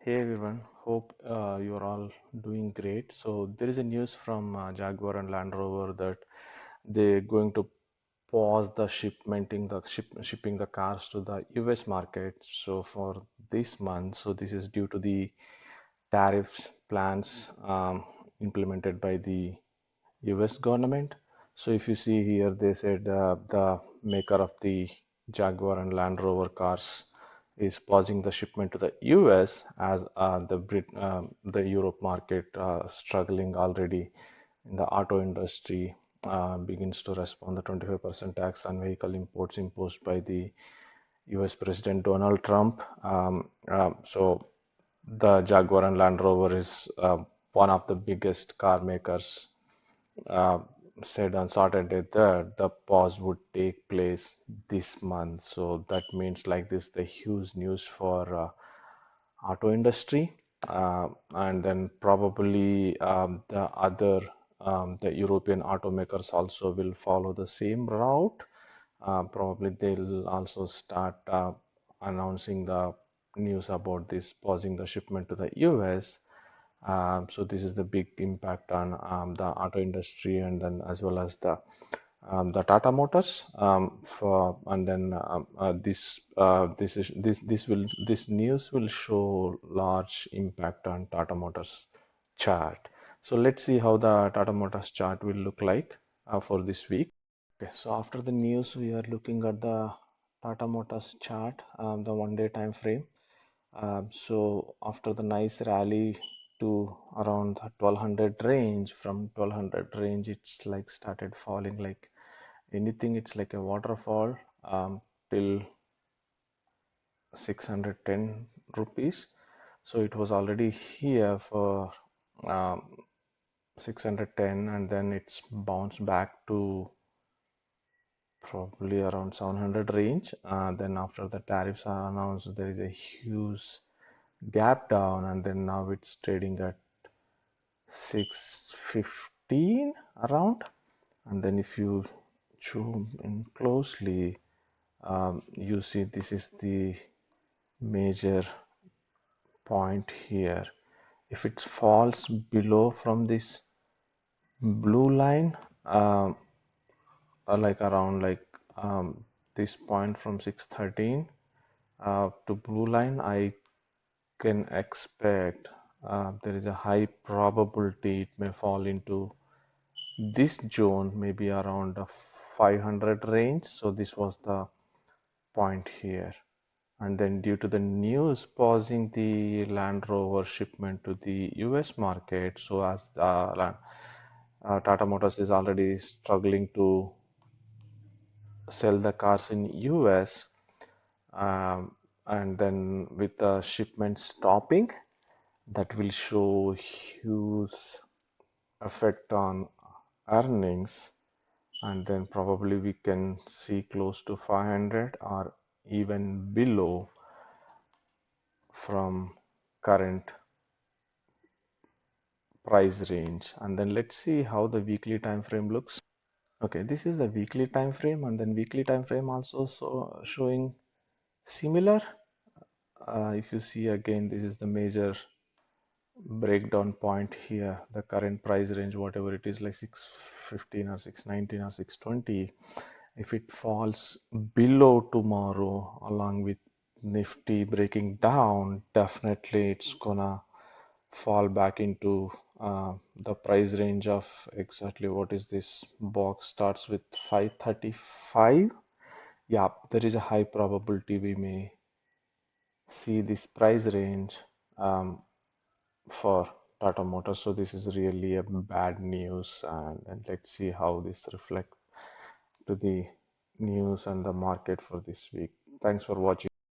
Hey everyone, hope you're all doing great. So there is a news from Jaguar and Land Rover that they're going to pause the shipping the cars to the US market. So for this month, so this is due to the tariffs plans implemented by the US government. So if you see here, they said the maker of the Jaguar and Land Rover cars is pausing the shipment to the US as the Europe market struggling already in the auto industry begins to respond the 25% tax on vehicle imports imposed by the US President Donald Trump. So the Jaguar and Land Rover is one of the biggest car makers uh, said on Saturday that the pause would take place this month. So that means like this, the huge news for auto industry, and then probably the European automakers also will follow the same route. Probably they'll also start announcing the news about this pausing the shipment to the US. So this is the big impact on the auto industry and then as well as the Tata Motors for and then this news will show large impact on Tata Motors chart. So let's see how the Tata Motors chart will look like for this week. Okay, so after the news, we are looking at the Tata Motors chart, the 1 day time frame. So after the nice rally to around the 1200 range, from 1200 range, it's like started falling like anything. It's like a waterfall till 610 rupees. So it was already here for um, 610, and then it's bounced back to probably around 700 range. Then after the tariffs are announced, there is a huge gap down, and then now it's trading at 615 around. And then if you zoom in closely, you see this is the major point here. If it falls below from this blue line, um, like around this point from 613 to blue line, I can expect there is a high probability it may fall into this zone, maybe around a 500 range. So this was the point here. And then due to the news pausing the Land Rover shipment to the US market, so as Tata Motors is already struggling to sell the cars in US, um, and then with the shipment stopping, that will show huge effect on earnings, and then probably we can see close to 500 or even below from current price range. And then let's see how the weekly time frame looks. Okay, this is the weekly time frame, and then weekly time frame also showing similar. If you see again, this is the major breakdown point here, the current price range, whatever it is, like 615 or 619 or 620. If it falls below tomorrow, along with Nifty breaking down, definitely it's gonna fall back into the price range of exactly what is this box starts with 535. Yeah, there is a high probability we may see this price range um, for Tata Motors. So this is really a bad news, and let's see how this reflects to the news and the market for this week. Thanks for watching.